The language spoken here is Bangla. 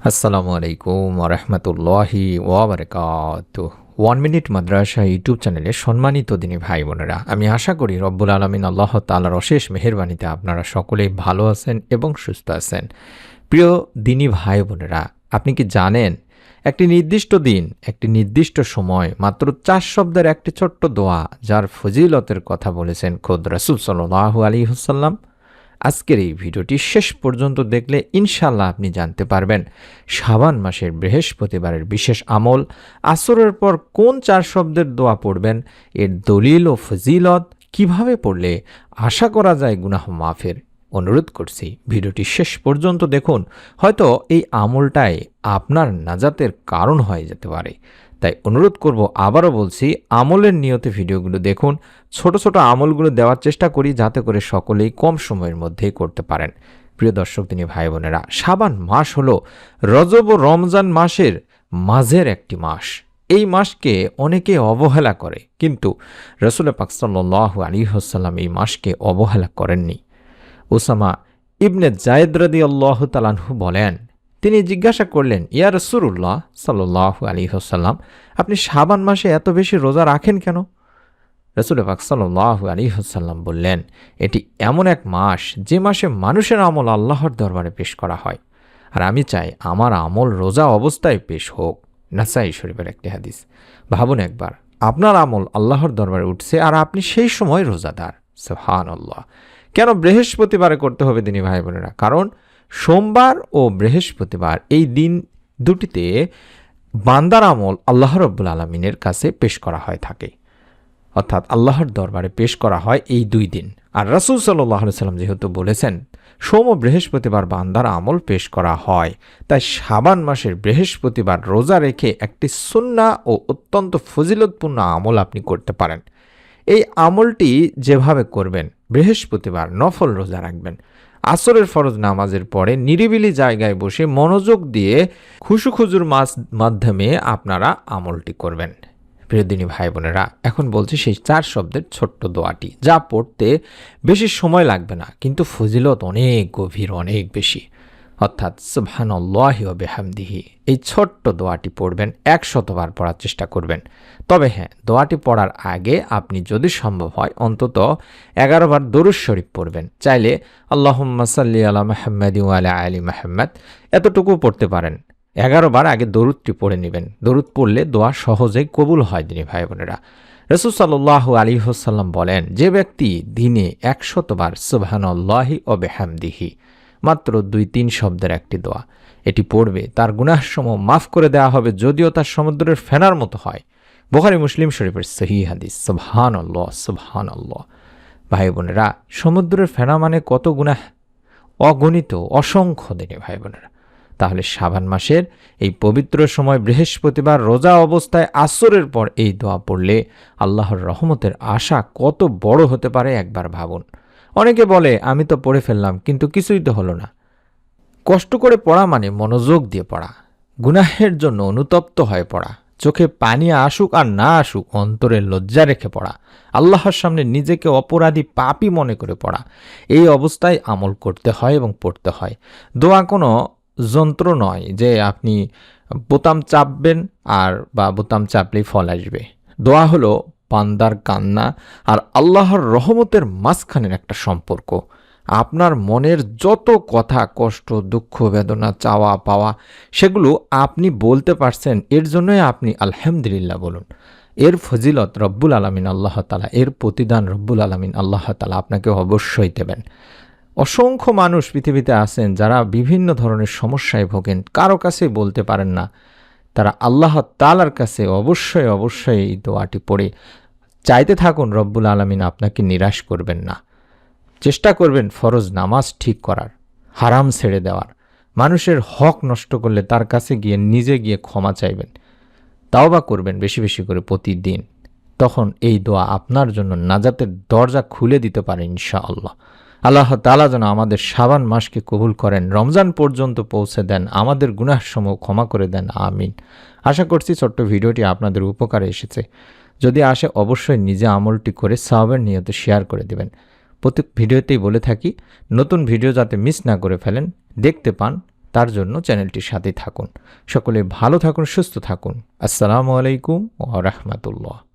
আসসালামু আলাইকুম ওরহমতুল্লাহি ওয়াবারাকাতুহ। 1 মিনিট মাদ্রাসা ইউটিউব চ্যানেলে সম্মানিত দিনী ভাই বোনেরা, আমি আশা করি রব্বুল আলমিন আল্লাহ তাআলার অশেষ মেহেরবানিতে আপনারা সকলেই ভালো আছেন এবং সুস্থ আছেন। প্রিয় দিনী ভাই বোনেরা, আপনি কি জানেন একটি নির্দিষ্ট দিন, একটি নির্দিষ্ট সময়, মাত্র 4 শব্দের একটি ছোট্ট দোয়া, যার ফজিলতের কথা বলেছেন খোদ রাসূল সাল্লাল্লাহু আলাইহি ওয়াসাল্লাম। আজকের এই ভিডিওটি শেষ পর্যন্ত দেখলে ইনশাল্লাহ আপনি জানতে পারবেন শাবান মাসের বৃহস্পতিবারের বিশেষ আমল, আসরের পর কোন 4 শব্দের দোয়া পড়বেন, এর দলিল ও ফজিলত, কিভাবে পড়লে আশা করা যায় গুনাহ মাফের। অনুরোধ করছি ভিডিওটি শেষ পর্যন্ত দেখুন, হয়তো এই আমলটাই আপনার নাজাতের কারণ হয়ে যেতে পারে। তাই অনুরোধ করব, আবারও বলছি, আমলের নিয়তে ভিডিওগুলো দেখুন। ছোট ছোট আমলগুলো দেওয়ার চেষ্টা করি যাতে করে সকলেই কম সময়ের মধ্যেই করতে পারেন। প্রিয় দর্শক দিনী ভাই বোনেরা, শাবান মাস হলো রজব ও রমজান মাসের মাঝের একটি মাস। এই মাসকে অনেকে অবহেলা করে, কিন্তু রাসূল পাক সাল্লাল্লাহু আলাইহি ওয়াসাল্লাম এই মাসকে অবহেলা করেননি। উসামা ইবনে যায়েদ রাদিয়াল্লাহু তাআলা আনহু বলেন, তিনি জিজ্ঞাসা করলেন, ইয়া রাসূলুল্লাহ সাল্লাল্লাহু আলাইহি ওয়াসাল্লাম, আপনি শাবান মাসে এত বেশি রোজা রাখেন কেন? রাসূল পাক সাল্লাল্লাহু আলাইহি ওয়াসাল্লাম বললেন, এটি এমন এক মাস যে মাসে মানুষের আমল আল্লাহর দরবারে পেশ করা হয়, আর আমি চাই আমার আমল রোজা অবস্থায় পেশ হোক। নাসাই শরীফের একটি হাদিস। ভাবুন একবার, আপনার আমল আল্লাহর দরবারে উঠছে আর আপনি সেই সময় রোজাদার। সুবহানাল্লাহ। কেন বৃহস্পতিবারে করতে হবে দিনী ভাই বোনেরা? কারণ সোমবার ও বৃহস্পতিবার এই দিন দুটিতে বান্দার আমল আল্লাহ রাব্বুল আলামিনের কাছে পেশ করা হয় থাকে, অর্থাৎ আল্লাহর দরবারে পেশ করা হয় এই 2 দিন। আর রাসূল সাল্লাল্লাহু আলাইহি ওয়াসাল্লাম যেহেতু বলেছেন সোম ও বৃহস্পতিবার বান্দার আমল পেশ করা হয়, তাই শাবান মাসের বৃহস্পতিবার রোজা রেখে একটি সুন্নাহ ও অত্যন্ত ফজিলতপূর্ণ আমল আপনি করতে পারেন। এই আমলটি যেভাবে করবেন, বৃহস্পতিবার নফল রোজা রাখবেন, আসরের ফরজ নামাজের পরে নিরিবিলি জায়গায় বসে মনোযোগ দিয়ে খুশুখুজুর মাধ্যমে আপনারা আমলটি করবেন। প্রিয় দিনী ভাই বোনেরা, এখন বলছি সেই 4 শব্দের ছোট্ট দোয়াটি, যা পড়তে বেশি সময় লাগবে না, কিন্তু ফজিলত অনেক গভীর, অনেক বেশি। অর্থাৎ সুবহানাল্লাহি ওয়া বিহামদিহি, এই ছোট্ট দোয়াটি পড়বেন, 100 বার পড়ার চেষ্টা করবেন। তবে হ্যাঁ, দোয়াটি পড়ার আগে আপনি যদি সম্ভব হয় অন্তত 11 বার দরুদ শরীফ পড়বেন। চাইলে আল্লাহুম্মা সাল্লি আলা মুহাম্মাদি ওয়া আলা আলি মুহাম্মাদ এতটুকু পড়তে পারেন। 11 বার আগে দরুদটি পড়ে নেবেন। দরুদ পড়লে দোয়া সহজেই কবুল হয় দিনী ভাই বোনেরা। রাসূল সাল্লাল্লাহু আলাইহি ওয়াসাল্লাম বলেন, যে ব্যক্তি দিনে 100 বার সুবহানাল্লাহি ওয়া বিহামদিহি, মাত্র 2-3 শব্দের একটি দোয়া, এটি পড়বে, তার গুনাহসমূহ মাফ করে দেওয়া হবে, যদিও তার সমুদ্রের ফেনার মতো হয়। বুখারী মুসলিম শরীফের সহিহ হাদিস। সুবহানাল্লাহ, সুবহানাল্লাহ। ভাই বোনেরা, সমুদ্রের ফেনা মানে কত গুনাহ, অগণিত, অসংখ্য দিনী ভাই বোনেরা। তাহলে শাবান মাসের এই পবিত্র সময় বৃহস্পতিবার রোজা অবস্থায় আসরের পর এই দোয়া পড়লে আল্লাহর রহমতের আশা কত বড় হতে পারে একবার ভাবুন। অনেকে বলে, আমি তো পড়ে ফেললাম কিন্তু কিছুই তো হলো না। কষ্ট করে পড়া মানে মনোযোগ দিয়ে পড়া, গুনাহের জন্য অনুতপ্ত হয়ে পড়া, চোখে পানি আসুক আর না আসুক অন্তরে লজ্জা রেখে পড়া, আল্লাহর সামনে নিজেকে অপরাধী পাপী মনে করে পড়া। এই অবস্থায় আমল করতে হয় এবং পড়তে হয়। দোয়া কোনো যন্ত্র নয় যে আপনি বোতাম চাপবেন আর বা বোতাম চাপলেই ফল আসবে। দোয়া হলো বান্দার কান্না আর আল্লাহর রহমতের মাঝখানের একটা সম্পর্ক। আপনার মনের যত কথা, কষ্ট, দুঃখ, বেদনা, চাওয়া পাওয়া, সেগুলো আপনি বলতে পারছেন, এর জন্যই আপনি আলহামদুলিল্লাহ বলুন। এর ফজিলত রব্বুল আলামিন আল্লাহ তাআলা, এর প্রতিদান রব্বুল আলামিন আল্লাহ তাআলা আপনাকে অবশ্যই দেবেন। অসংখ্য মানুষ পৃথিবীতে আছেন যারা বিভিন্ন ধরনের সমস্যায় ভোগেন, কারো কাছে বলতে পারেন না। তারা আল্লাহ তাআলার কাছে অবশ্যই অবশ্যই এই দোয়াটি পড়ে চাইতে থাকুন, রব্বুল আলামিন আপনাকে নিরাশ করবেন না। চেষ্টা করবেন ফরজ নামাজ ঠিক করার, হারাম ছেড়ে দেওয়ার, মানুষের হক নষ্ট করলে তার কাছে গিয়ে নিজে গিয়ে ক্ষমা চাইবেন, তাওবা করবেন বেশি বেশি করে প্রতিদিন। তখন এই দোয়া আপনার জন্য নাজাতের দরজা খুলে দিতে পারে ইনশাআল্লাহ। আল্লাহ তাআলা যেন আমাদের শাবান মাসকে কবুল করেন, রমজান পর্যন্ত পৌঁছে দেন, আমাদের গুনাহসমূহ ক্ষমা করে দেন, আমিন। আশা করছি ছোট্ট ভিডিওটি আপনাদের উপকারে এসেছে। যদি আসে অবশ্যই নিজে আমলটি করে সওয়াবের নিয়তে শেয়ার করে দেবেন। প্রত্যেক ভিডিওতেই বলে থাকি, নতুন ভিডিও যাতে মিস না করে ফেলেন, দেখতে পান, তার জন্য চ্যানেলটির সাথে থাকুন। সকলে ভালো থাকুন, সুস্থ থাকুন। আসসালামু আলাইকুম ওয়া রাহমাতুল্লাহ।